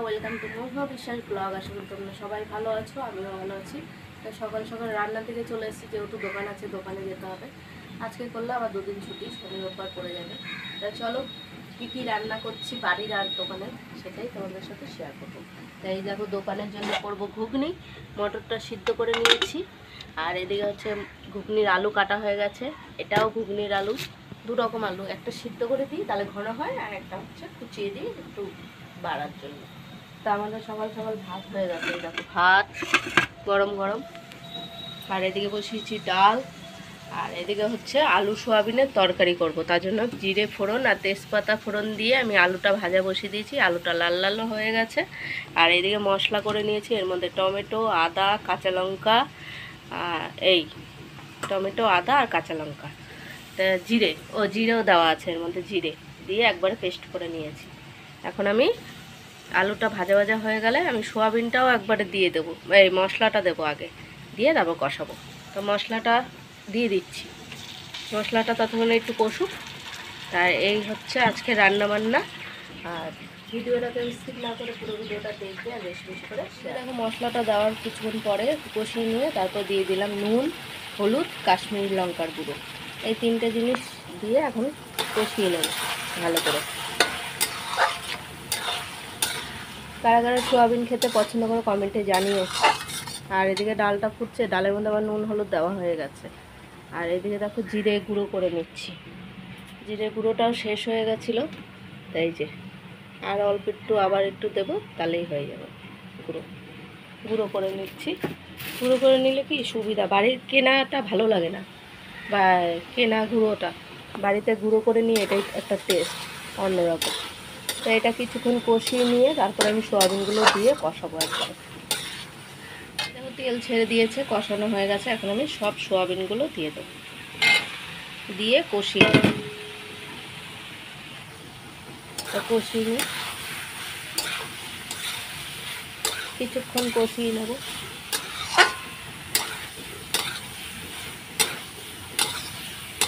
Welcome to মহুয়া বিশ্বাস blog. আসলে তোমরা সবাই ভালো আছো, আমিও ভালো আছি। তো সকাল সকাল রান্না থেকে চলে এসেছি, যেহেতু দোকান আছে, দোকানে যেতে হবে। আজকে করলে আবার দুদিন ছুটি, শনি রোববার পড়ে যাবে। তাই চলো কী কী রান্না করছি বাড়ির আর দোকানে, সেটাই তোমাদের সাথে শেয়ার করবো। তাই দেখো, দোকানের জন্য করবো ঘুগনি। মটরটা সিদ্ধ করে নিয়েছি। আর এদিকে হচ্ছে ঘুগনির আলু কাটা হয়ে গেছে। এটাও ঘুগনির আলু, দু রকম আলু, একটা সিদ্ধ করে দিই তাহলে ঘন হয়, আর একটা হচ্ছে কুচিয়ে দিই একটু বাড়ার জন্য। তা আমাদের সকাল সকাল ভাত হয়ে গেছে, দেখো ভাত গরম গরম। আর এদিকে বসিয়েছি ডাল। আর এদিকে হচ্ছে আলু সোয়াবিনের তরকারি করব, তার জন্য জিরে ফোড়ন আর তেজপাতা ফোড়ন দিয়ে আমি আলুটা ভাজা বসিয়ে দিয়েছি। আলুটা লাল লাল হয়ে গেছে। আর এদিকে মশলা করে নিয়েছি, এর মধ্যে টমেটো, আদা, কাঁচা লঙ্কা, এই টমেটো, আদা আর কাঁচা লঙ্কা, জিরেও দেওয়া আছে এর মধ্যে, জিরে দিয়ে একবারে পেস্ট করে নিয়েছি। এখন আমি আলুটা ভাজা ভাজা হয়ে গেলে আমি সোয়াবিনটাও একবারে দিয়ে দেবো, এই মশলাটা দেবো আগে, দিয়ে তারপর কষাবো। তো মশলাটা দিয়ে দিচ্ছি, মশলাটা ততক্ষণে একটু কষুক। তাই এই হচ্ছে আজকে রান্না বান্না। আর ভিডিওটাকে স্কিপ না করে পুরো ভিডিওটা দেখবে আর বেশি বেশি করে। দেখো মশলাটা দেওয়ার কিছুক্ষণ পরে কষিয়ে নিয়ে তারপর দিয়ে দিলাম নুন, হলুদ, কাশ্মীরি লঙ্কার গুঁড়ো। এই তিনটে জিনিস দিয়ে এখন কষিয়ে নেব ভালো করে। কারা কারা সোয়াবিন খেতে পছন্দ করে কমেন্টে জানিও। আর এদিকে ডালটা ফুটছে, ডালের মধ্যে আবার নুন হলুদ দেওয়া হয়ে গেছে। আর এদিকে দেখো জিরে গুঁড়ো করে নিচ্ছি, জিরে গুঁড়োটাও শেষ হয়ে গেছিলো, তাই যে আর অল্প একটু আবার একটু দেবো, তাহলেই হয়ে যাবে। গুঁড়ো করে নিচ্ছি। গুঁড়ো করে নিলে কি সুবিধা, বাড়ির কেনাটা ভালো লাগে না, বা কেনা গুঁড়োটা বাড়িতে গুঁড়ো করে নিয়ে এটাই একটা টেস্ট অন্যরকম। তো এটা কিছুক্ষণ কষিয়ে নিয়ে তারপর আমি সোয়াবিনগুলো দিয়ে কষাবো একবারে। দেখো তেল ছেড়ে দিয়েছে, কষানো হয়ে গেছে। এখন আমি সব সোয়াবিনগুলো দিয়ে দেবো, দিয়ে কষিয়ে নেব। কষিয়ে নিই, কিছুক্ষণ কষিয়ে নেব।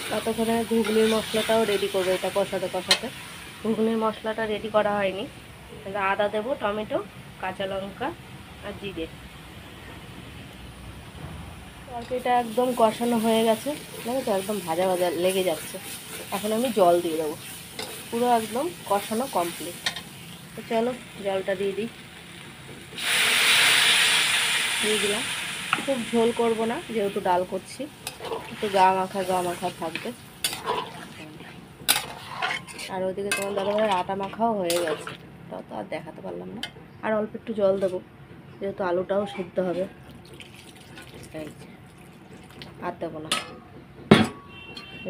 ততক্ষণে ঘুগনির মশলাটাও রেডি করবো। এটা কষাতে কষাতে ঘুগনির মশলাটা রেডি করা হয়নি। আদা দেবো, টমেটো, কাঁচা লঙ্কা আর জিরে। তরকারিটা একদম কষানো হয়ে গেছে, দেখো তো একদম ভাজা ভাজা লেগে যাচ্ছে। এখন আমি জল দিয়ে দেবো, পুরো একদম কষানো কমপ্লিট। তো চলো জলটা দিয়ে দিলাম। খুব ঝোল করব না, যেহেতু ডাল করছি, একটু গা মাখা থাকবে। আর ওইদিকে তোমার দাদাভাইয়ের আটা মাখাও হয়ে গেছে, তাও তো আর দেখাতে পারলাম না। আর অল্প একটু জল দেবো, যেহেতু আলুটাও সিদ্ধ হবে। এই আর দেবো না,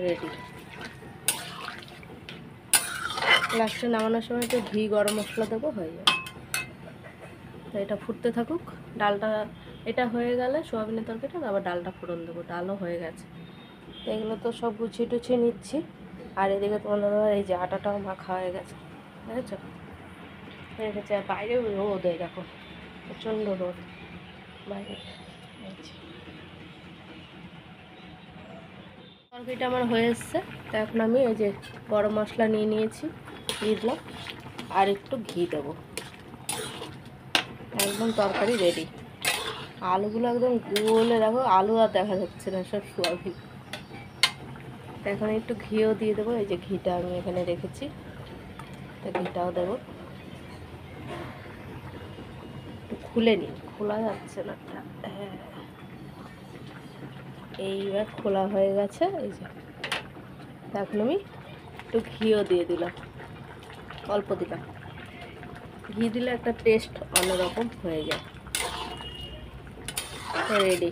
রেডি। লাস্টে নামানোর সময় একটু ঘি গরম মশলা দেবো, হয়ে যাবে। তো এটা ফুটতে থাকুক। ডালটা এটা হয়ে গেলে সোয়াবিনের তরকারিটা আবার ডালটা ফোড়ন দেবো। ডালও হয়ে গেছে। তো এগুলো তো সব গুছিয়ে টুছিয়ে নিচ্ছি। আর এদিকে তোমার দাদাভাই এই যে আটাটাও মাখা হয়ে গেছে, দেখেছো রেখেছে। আর বাইরে রোদ, এই দেখো প্রচণ্ড রোদ বাইরে। তরকারিটা আমার হয়ে এসছে। তো এখন আমি এই যে গরম মশলা নিয়ে নিয়েছি, দিয়ে দিলাম। আর একটু ঘি দেবো, একদম তরকারি রেডি। আলুগুলো একদম গোলে, দেখো আলু আর দেখা যাচ্ছে না, সব সোয়াবিন। এখন একটু ঘিও দিয়ে দেবো, এই যে ঘিটা আমি এখানে রেখেছি, তো ঘিটাও দেবো। একটু খুলে নিই, খোলা যাচ্ছে না। হ্যাঁ, এইবার খোলা হয়ে গেছে। এই যে এখন আমি একটু ঘিও দিয়ে দিলাম, অল্প দিলাম। ঘি দিলে একটা টেস্ট অন্যরকম হয়ে যায়। রেডি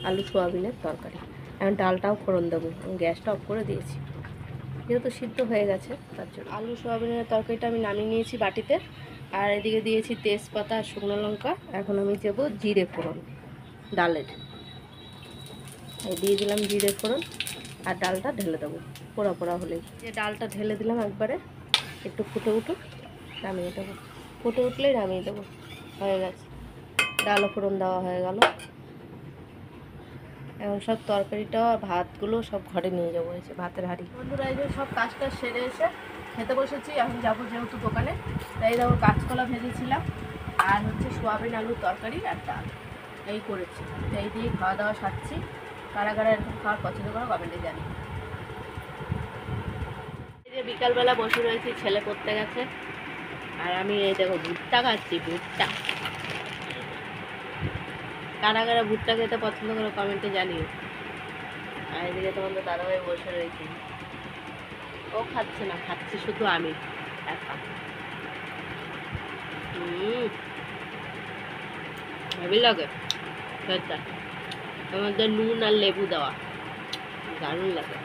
আলু সোয়াবিনের তরকারি। এখন ডালটাও ফোড়ন দেবো, গ্যাসটা অফ করে দিয়েছি, যেহেতু সিদ্ধ হয়ে গেছে তার জন্য। আলু সোয়াবিনের তরকারিটা আমি নামিয়ে নিয়েছি বাটিতে। আর এদিকে দিয়েছি তেজপাতা আর শুকনো লঙ্কা। এখন আমি দেবো জিরে ফোড়ন ডালের, দিয়ে দিলাম জিরে ফোড়ন। আর ডালটা ঢেলে দেবো পোড়া পোড়া হলেই। যে ডালটা ঢেলে দিলাম একবারে, একটু ফুটে উঠুক, নামিয়ে দেবো। ফুটে উঠলেই নামিয়ে দেবো, হয়ে গেছে। ডালও ফোড়ন দেওয়া হয়ে গেল। এখন সব তরকারিটা ভাতগুলো সব ঘরে নিয়ে যাবো, হয়েছে ভাতের হাঁড়ি। বন্ধুরা এই যে সব কাজটা সেরে এসে খেতে বসেছি, এখন যাবো যেহেতু দোকানে, তাই দেখো কাঁচকলা ভেজেছিলাম আর হচ্ছে সোয়াবিন আলুর তরকারি আর ডাল এই করেছি। এই দিয়ে খাওয়া দাওয়া সারছি। কারা কারা এরকম খাওয়ার পছন্দ করো কমেন্টে জানি। এই যে বিকালবেলা বসে রয়েছি, ছেলে পড়তে গেছে আর আমি এই দেখো ভুট্টা খাচ্ছি। ভুট্টা কারা কারা ভুট্টা খেতে পছন্দ করো কমেন্টে জানিও। আর এদিকে তোমাদের দাদাভাই বসে রয়েছে, ও খাচ্ছে না, খাচ্ছি শুধু আমি একা। হেভি লাগে খেতে, তোমাদের নুন আর লেবু দেওয়া দারুণ লাগে।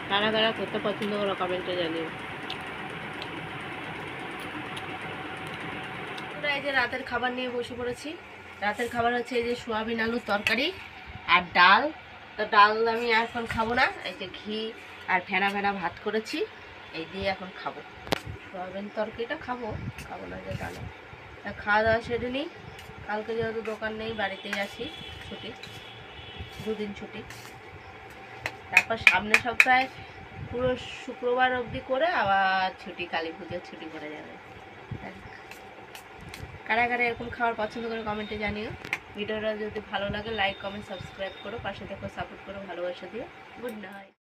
কারা কারা খেতে পছন্দ করো কমেন্টে জানিও। এই যে রাতের খাবার নিয়ে বসে পড়েছি। রাতের খাবার হচ্ছে এই যে সোয়াবিন আলুর তরকারি আর ডাল। তো ডাল আমি এখন খাবো না, এই যে ঘি আর ফেনা ফেনা ভাত করেছি, এই দিয়ে এখন খাবো। সোয়াবিন তরকারিটা খাবো, খাবো না যে ডাল। তা খাওয়া দাওয়া সেরে নিই। কালকে যেহেতু দোকান নেই, বাড়িতেই আছি, ছুটি, দুদিন ছুটি। তারপর সামনের সপ্তাহে পুরো শুক্রবার অবধি করে আবার ছুটি, কালী পুজোর ছুটি পড়ে যাবে। কারা কারা এরকম খাবার পছন্দ করে কমেন্টে জানিও। ভিডিওটা যদি ভালো লাগে লাইক কমেন্ট সাবস্ক্রাইব করো, পাশে দেখো সাপোর্ট করো, ভালোবাসা দিও। Good night.